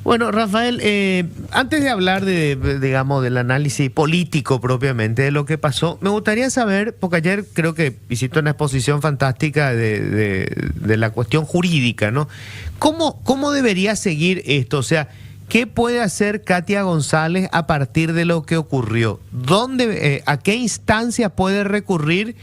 Bueno, Rafael, antes de hablar digamos, del análisis político propiamente de lo que pasó, me gustaría saber, porque ayer creo que hiciste una exposición fantástica de la cuestión jurídica, ¿no? ¿Cómo debería seguir esto? O sea, ¿qué puede hacer Katia González a partir de lo que ocurrió? ¿A qué instancia puede recurrir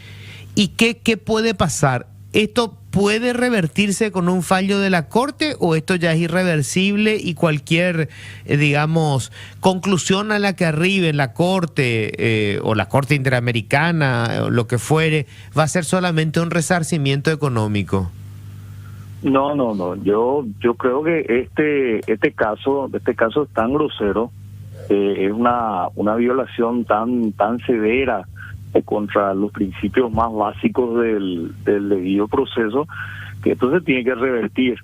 y qué puede pasar? ¿Esto puede revertirse con un fallo de la Corte o esto ya es irreversible y cualquier, digamos, conclusión a la que arribe la Corte o la Corte Interamericana o lo que fuere, va a ser solamente un resarcimiento económico? No, no, no. Yo creo que este caso es tan grosero, es una violación tan severa contra los principios más básicos del debido proceso, que esto se tiene que revertir.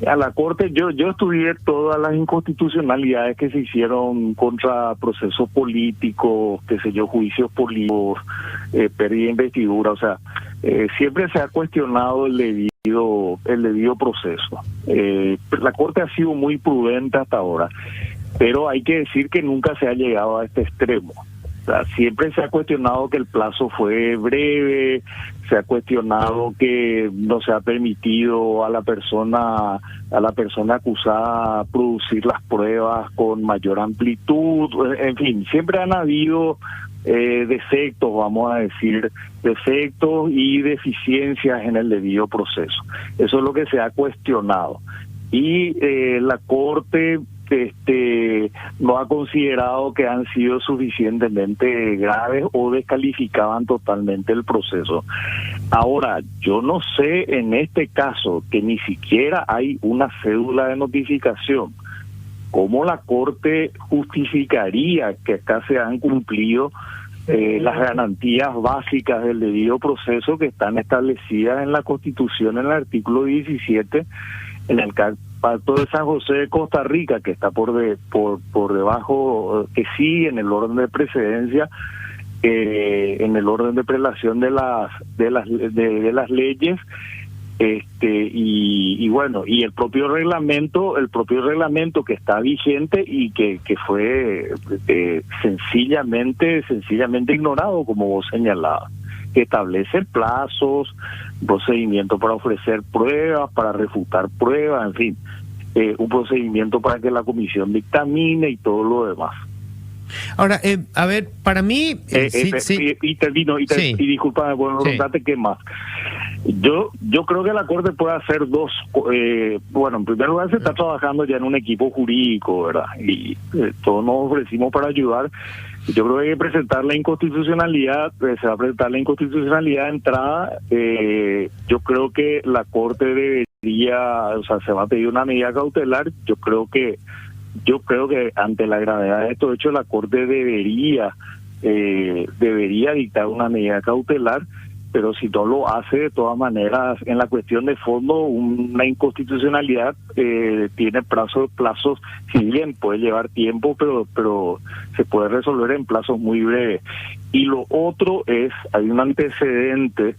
A la Corte, yo estudié todas las inconstitucionalidades que se hicieron contra procesos políticos, qué sé yo, juicios políticos, pérdida de investidura, o sea, siempre se ha cuestionado el debido proceso. La Corte ha sido muy prudente hasta ahora, pero hay que decir que nunca se ha llegado a este extremo. O sea, siempre se ha cuestionado que el plazo fue breve, se ha cuestionado que no se ha permitido a la persona acusada producir las pruebas con mayor amplitud. En fin, siempre han habido defectos, vamos a decir, defectos y deficiencias en el debido proceso. Eso es lo que se ha cuestionado. Y la Corte no ha considerado que han sido suficientemente graves o descalificaban totalmente el proceso. Ahora, yo no sé en este caso que ni siquiera hay una cédula de notificación, ¿cómo la Corte justificaría que acá se han cumplilido las garantías básicas del debido proceso que están establecidas en la Constitución en el artículo 17, en el Pacto de San José de Costa Rica, que está por debajo, que sí en el orden de precedencia, en el orden de prelación de las leyes, y bueno, y el propio reglamento que está vigente y que fue sencillamente ignorado, como vos señalabas, que establece plazos, procedimiento para ofrecer pruebas, para refutar pruebas, en fin, un procedimiento para que la comisión dictamine y todo lo demás. Ahora, a ver, para mí... Y termino, y discúlpame por preguntarte qué más. Yo creo que la Corte puede hacer dos. Bueno, en primer lugar, se está trabajando ya en un equipo jurídico, ¿verdad? Y todos nos ofrecimos para ayudar. Yo creo que hay que presentar la inconstitucionalidad, se va a presentar la inconstitucionalidad de entrada. Yo creo que la Corte debería, o sea, se va a pedir una medida cautelar. Yo creo que ante la gravedad de estos hechos, la Corte debería dictar una medida cautelar, pero si no lo hace, de todas maneras, en la cuestión de fondo, una inconstitucionalidad tiene plazos, si bien puede llevar tiempo, pero se puede resolver en plazos muy breves. Y lo otro es, hay un antecedente,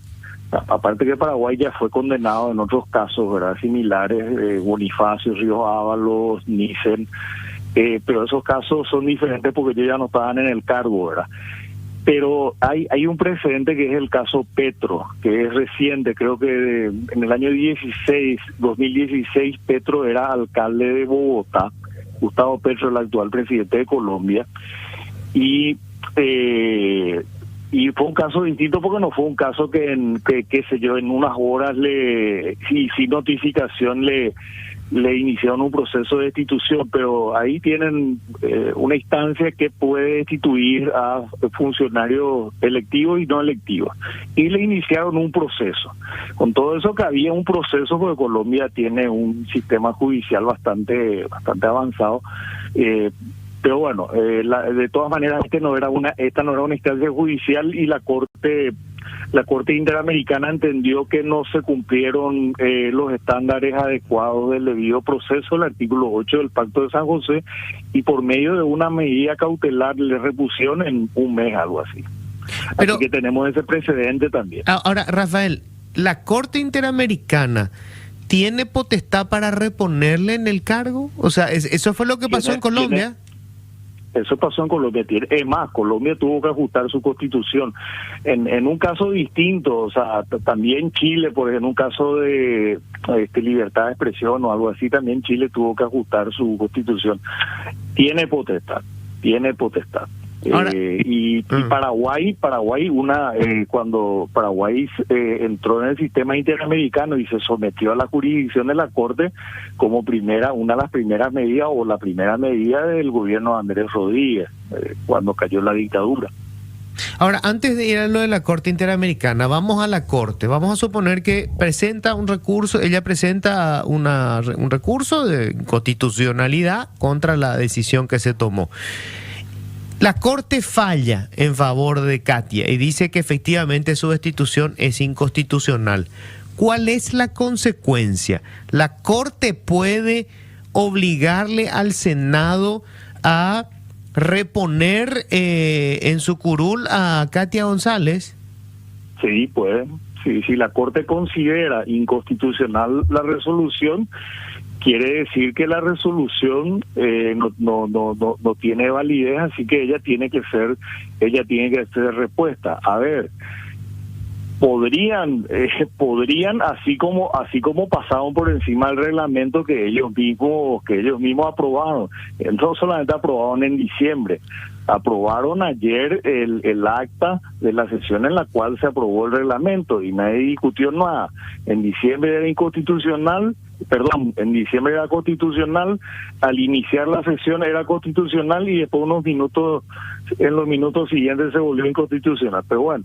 aparte que Paraguay ya fue condenado en otros casos, ¿verdad?, similares, Bonifacio, Ríos Ábalos, Nissen, pero esos casos son diferentes porque ellos ya no estaban en el cargo, ¿verdad? Pero hay un precedente que es el caso Petro, que es reciente, creo que en el año 2016, Petro era alcalde de Bogotá, Gustavo Petro, el actual presidente de Colombia, y fue un caso distinto porque no fue un caso que qué sé yo, en unas horas sin notificación le iniciaron un proceso de destitución, pero ahí tienen una instancia que puede destituir a funcionarios electivos y no electivos, y le iniciaron un proceso. Con todo eso que había un proceso, porque Colombia tiene un sistema judicial bastante avanzado, pero bueno, de todas maneras esta no era una instancia judicial, y la Corte Interamericana entendió que no se cumplieron los estándares adecuados del debido proceso, el artículo 8 del Pacto de San José, y por medio de una medida cautelar le repusieron en un mes, algo así. Pero, así que tenemos ese precedente también. Ahora, Rafael, la Corte Interamericana ¿tiene potestad para reponerle en el cargo? O sea, eso fue lo que pasó en Colombia. Eso pasó en Colombia. Es más, Colombia tuvo que ajustar su constitución. En un caso distinto, o sea, también Chile, por ejemplo, en un caso de libertad de expresión o algo así, también Chile tuvo que ajustar su constitución. Tiene potestad. Ahora, Y Paraguay, cuando Paraguay entró en el sistema interamericano y se sometió a la jurisdicción de la Corte como una de las primeras medidas o la primera medida del gobierno de Andrés Rodríguez, cuando cayó la dictadura. Ahora, antes de ir a lo de la Corte Interamericana, vamos a la Corte. Vamos a suponer que presenta un recurso, ella presenta un recurso de constitucionalidad contra la decisión que se tomó. La Corte falla en favor de Katia y dice que efectivamente su destitución es inconstitucional. ¿Cuál es la consecuencia? ¿La Corte puede obligarle al Senado a reponer en su curul a Katia González? Sí, puede. Sí, si la Corte considera inconstitucional la resolución, quiere decir que la resolución no tiene validez, así que ella tiene que ser repuesta. A ver, podrían así como pasaron por encima del reglamento que ellos mismos aprobaron. No solamente aprobaron en diciembre, aprobaron ayer el acta de la sesión en la cual se aprobó el reglamento y nadie discutió nada. En diciembre era constitucional, al iniciar la sesión era constitucional y después en los minutos siguientes se volvió inconstitucional. Pero bueno,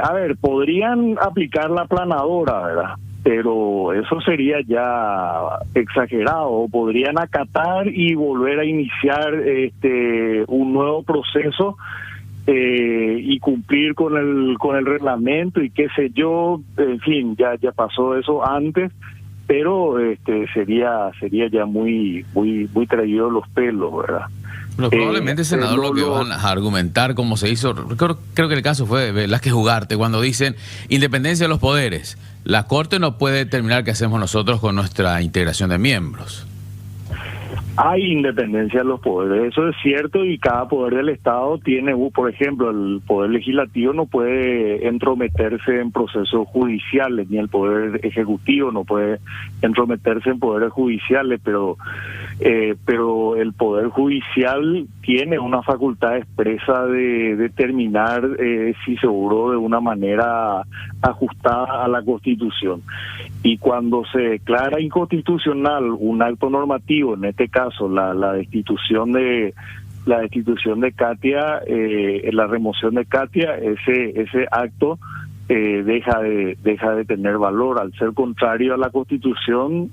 a ver, podrían aplicar la aplanadora, ¿verdad? Pero eso sería ya exagerado. Podrían acatar y volver a iniciar un nuevo proceso y cumplir con el reglamento y qué sé yo. En fin, ya pasó eso antes, pero sería ya muy traído los pelos, ¿verdad? Pero probablemente, senador, lo que van a argumentar, como se hizo, creo que el caso fue Velázquez Ugarte, cuando dicen independencia de los poderes. La Corte no puede determinar qué hacemos nosotros con nuestra integración de miembros. Hay independencia de los poderes, eso es cierto, y cada poder del Estado tiene, por ejemplo, el Poder Legislativo no puede entrometerse en procesos judiciales, ni el Poder Ejecutivo no puede entrometerse en poderes judiciales, pero el Poder Judicial tiene una facultad expresa de determinar si se obró de una manera ajustada a la Constitución. Y cuando se declara inconstitucional un acto normativo, en este caso la destitución de Katia, la remoción de Katia, ese acto deja de tener valor. Al ser contrario a la Constitución,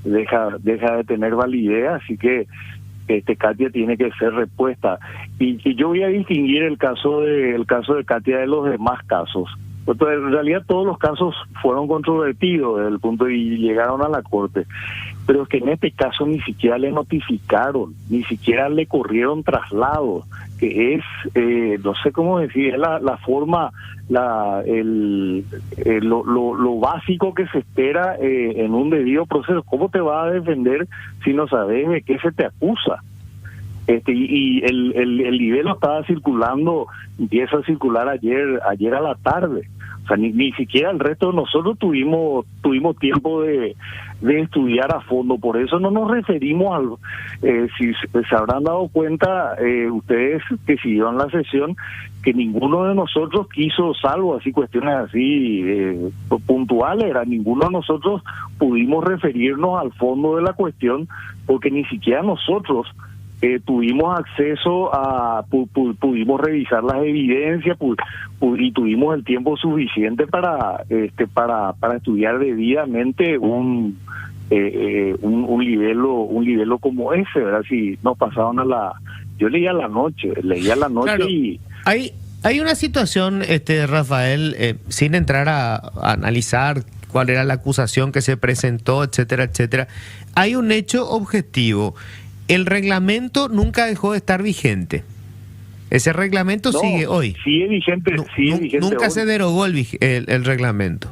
deja de tener validez, así que Katia tiene que ser repuesta. Y yo voy a distinguir el caso de Katia de los demás casos. Entonces, en realidad todos los casos fueron controvertidos desde el punto y llegaron a la Corte, pero es que en este caso ni siquiera le notificaron, ni siquiera le corrieron traslado, que es, no sé cómo decir, es la forma, lo básico que se espera en un debido proceso. ¿Cómo te vas a defender si no sabes de qué se te acusa? Y el libelo estaba circulando, empieza a circular ayer a la tarde. O sea, ni siquiera el resto de nosotros tuvimos tiempo de estudiar a fondo. Por eso no nos referimos si se habrán dado cuenta ustedes que siguieron la sesión, que ninguno de nosotros quiso, salvo así cuestiones así puntuales, ninguno de nosotros pudimos referirnos al fondo de la cuestión, porque ni siquiera nosotros tuvimos acceso pudimos revisar las evidencias y tuvimos el tiempo suficiente para estudiar debidamente un libelo como ese, ¿verdad? Si nos pasaron yo leía a la noche claro. Y hay una situación, Rafael, sin entrar a analizar cuál era la acusación que se presentó, etcétera, etcétera. Hay un hecho objetivo. El reglamento nunca dejó de estar vigente. Ese reglamento sigue hoy. Sigue vigente, nunca hoy. Se derogó el reglamento.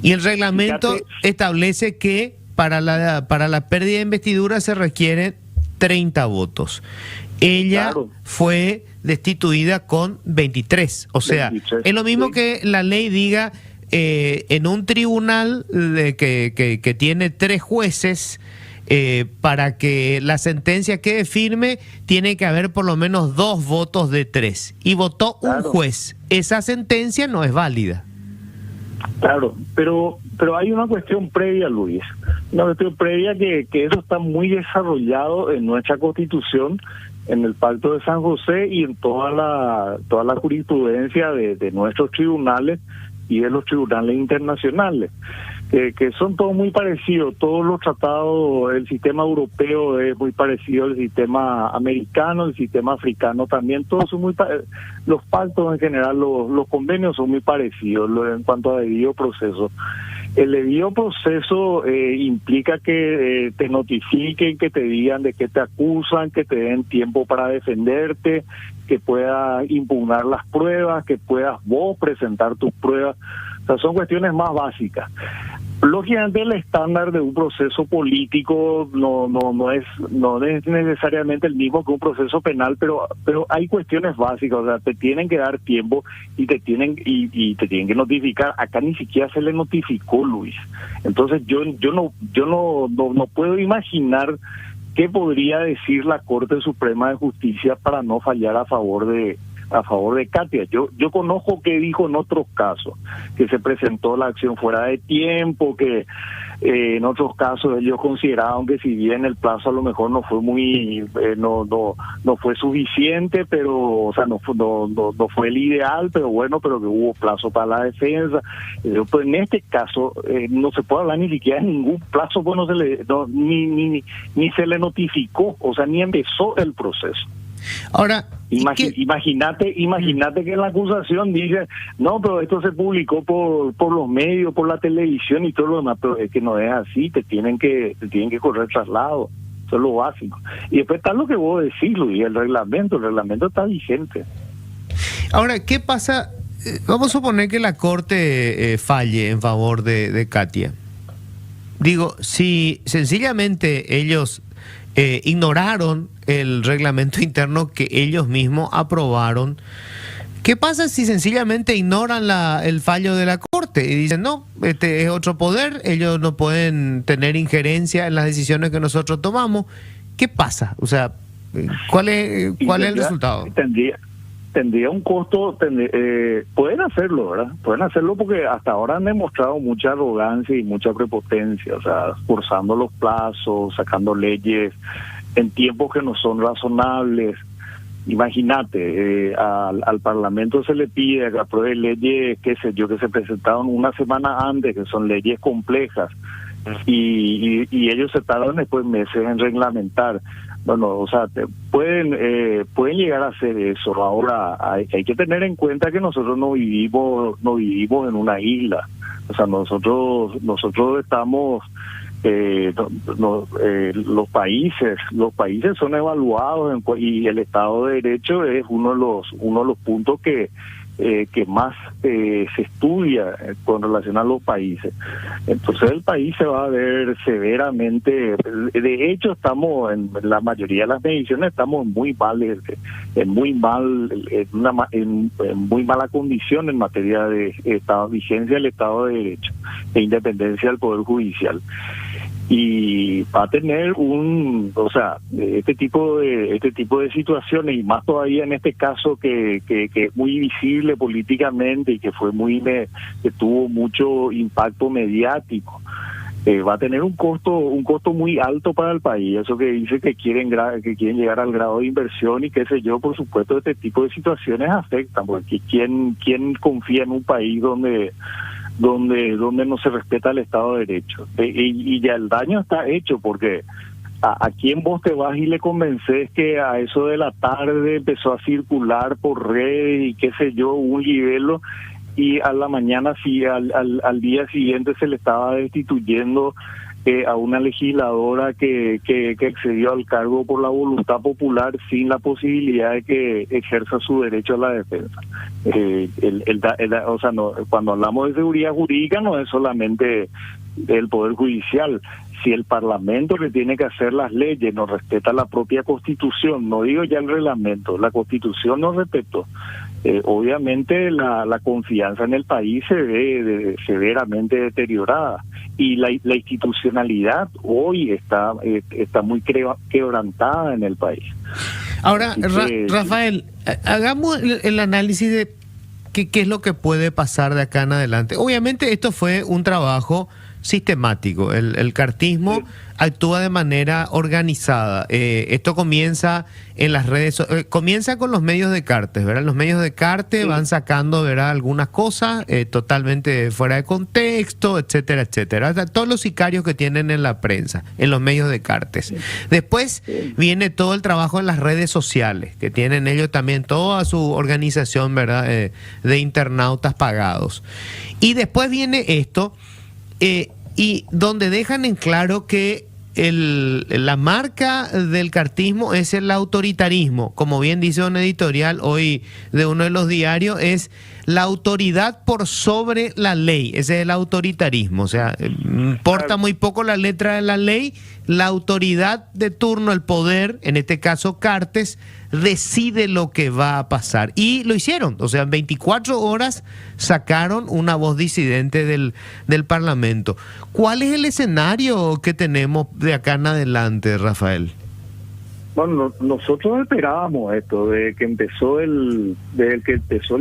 Y el reglamento establece que para la pérdida de investidura se requieren 30 votos. Ella fue destituida con 23. O sea, 23, es lo mismo que la ley diga en un tribunal que tiene 3 jueces, para que la sentencia quede firme, tiene que haber por lo menos 2 votos de 3. Y votó un juez. Esa sentencia no es válida. Claro, pero hay una cuestión previa, Luis. Una cuestión previa que eso está muy desarrollado en nuestra Constitución, en el Pacto de San José y en toda la jurisprudencia de nuestros tribunales y de los tribunales internacionales, que son todos muy parecidos. Todos los tratados, el sistema europeo es muy parecido al sistema americano, el sistema africano también, todos son muy los pactos en general, los convenios son muy parecidos en cuanto a debido proceso. El debido proceso implica que te notifiquen, que te digan de qué te acusan, que te den tiempo para defenderte, que puedas impugnar las pruebas, que puedas vos presentar tus pruebas. O sea, son cuestiones más básicas. Lógicamente el estándar de un proceso político no es necesariamente el mismo que un proceso penal, pero hay cuestiones básicas. O sea, te tienen que dar tiempo y te tienen que notificar. Acá ni siquiera se le notificó, Luis. Entonces yo no puedo imaginar qué podría decir la Corte Suprema de Justicia para no fallar a favor de Katia. Yo conozco que dijo en otros casos, que se presentó la acción fuera de tiempo, que en otros casos ellos consideraron que si bien el plazo a lo mejor no fue no fue suficiente, pero o sea no fue el ideal, pero bueno, pero que hubo plazo para la defensa. Pues en este caso no se puede hablar ni siquiera de ningún plazo, pues ni se le notificó, o sea, ni empezó el proceso. Ahora, imagínate que la acusación dice, no, pero esto se publicó por los medios, por la televisión y todo lo demás, pero es que no es así, te tienen que correr traslado, eso es lo básico. Y después está lo que vos decís, Luis, el reglamento está vigente. Ahora, ¿qué pasa? Vamos a suponer que la Corte falle en favor de Katia. Digo, si sencillamente ellos ignoraron el reglamento interno que ellos mismos aprobaron, ¿qué pasa si sencillamente ignoran el fallo de la Corte y dicen, no, este es otro poder, ellos no pueden tener injerencia en las decisiones que nosotros tomamos? ¿Qué pasa? O sea, ¿cuál es el resultado? Tendría un costo, pueden hacerlo, ¿verdad? Pueden hacerlo porque hasta ahora han demostrado mucha arrogancia y mucha prepotencia, o sea, forzando los plazos, sacando leyes en tiempos que no son razonables. Imagínate, al Parlamento se le pide que apruebe leyes, qué sé yo, que se presentaron una semana antes, que son leyes complejas, y ellos se tardan después meses en reglamentar. Bueno, o sea, pueden llegar a hacer eso. Ahora hay que tener en cuenta que nosotros no vivimos en una isla. O sea, nosotros estamos los países son evaluados y el Estado de Derecho es uno de los puntos que más se estudia con relación a los países. Entonces el país se va a ver severamente. De hecho, estamos en la mayoría de las mediciones estamos en muy mala condición en materia de vigencia del Estado de Derecho e independencia del Poder Judicial. Y va a tener este tipo de situaciones, y más todavía en este caso que es muy visible políticamente y que que tuvo mucho impacto mediático, va a tener un costo muy alto para el país. Eso que dice que quieren llegar al grado de inversión y qué sé yo, por supuesto este tipo de situaciones afectan, porque quién confía en un país donde no se respeta el Estado de Derecho. Y ya el daño está hecho, porque a quién vos te vas y le convences que a eso de la tarde empezó a circular por redes y qué sé yo, un libelo, y a la mañana, al día siguiente se le estaba destituyendo a una legisladora que accedió al cargo por la voluntad popular sin la posibilidad de que ejerza su derecho a la defensa. O sea, no, cuando hablamos de seguridad jurídica no es solamente el Poder Judicial. Si el Parlamento, que tiene que hacer las leyes, no respeta la propia Constitución, no digo ya el reglamento, la Constitución no respetó, obviamente la confianza en el país se ve severamente deteriorada, y la institucionalidad hoy está muy quebrantada en el país. Ahora, Rafael, hagamos el análisis de qué es lo que puede pasar de acá en adelante. Obviamente esto fue un trabajo sistemático. El cartismo actúa de manera organizada. Esto comienza en las redes, comienza con los medios de Cartes, ¿verdad? Los medios de Cartes van sacando, ¿verdad?, algunas cosas totalmente fuera de contexto, etcétera, etcétera. O sea, todos los sicarios que tienen en la prensa, en los medios de Cartes. Después viene todo el trabajo en las redes sociales, que tienen ellos también toda su organización, ¿verdad?, de internautas pagados. Y después viene esto, y donde dejan en claro que la marca del cartismo es el autoritarismo. Como bien dice un editorial hoy de uno de los diarios, es la autoridad por sobre la ley. Ese es el autoritarismo. O sea, importa muy poco la letra de la ley. La autoridad de turno, el poder, en este caso Cartes, decide lo que va a pasar. Y lo hicieron. O sea, en 24 horas sacaron una voz disidente del Parlamento. ¿Cuál es el escenario que tenemos de acá en adelante, Rafael? Bueno, nosotros esperábamos esto, desde que empezó el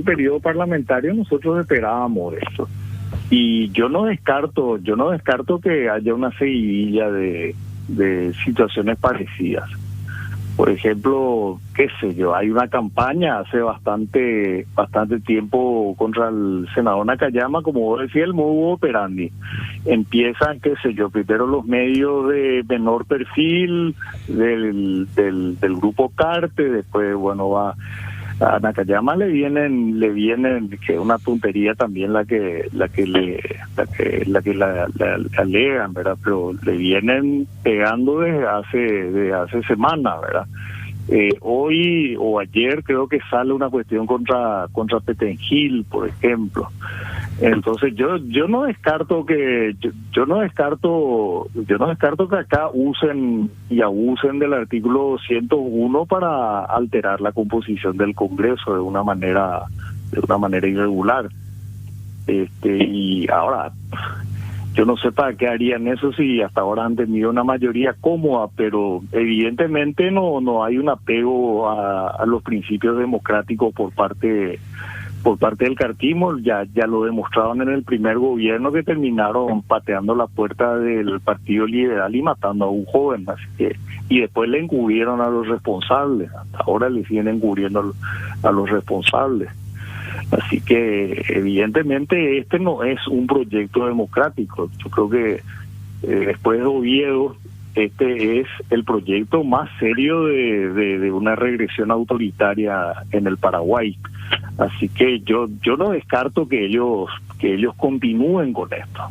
periodo parlamentario, nosotros esperábamos esto. Y yo no descarto que haya una seguidilla de situaciones parecidas. Por ejemplo, qué sé yo, hay una campaña hace bastante tiempo contra el senador Nakayama, como vos decías, el modus operandi. Empiezan, qué sé yo, primero los medios de menor perfil del grupo Cartes, después, bueno, va a Nakayama le vienen, que es una tontería también la que le alegan, ¿verdad? Pero le vienen pegando desde hace semanas, ¿verdad? Hoy o ayer creo que sale una cuestión contra Petengil, por ejemplo. Entonces yo no descarto que acá usen y abusen del artículo 101 para alterar la composición del Congreso de una manera irregular. Y ahora yo no sé para qué harían eso si hasta ahora han tenido una mayoría cómoda, pero evidentemente no hay un apego a los principios democráticos por parte del cartismo. Ya lo demostraron en el primer gobierno, que terminaron pateando la puerta del Partido Liberal y matando a un joven, así que, y después le encubrieron a los responsables. Hasta ahora le siguen encubriendo a los responsables. Así que evidentemente este no es un proyecto democrático. Yo creo que después de Oviedo, este es el proyecto más serio de una regresión autoritaria en el Paraguay. Así que yo no descarto que ellos continúen con esto.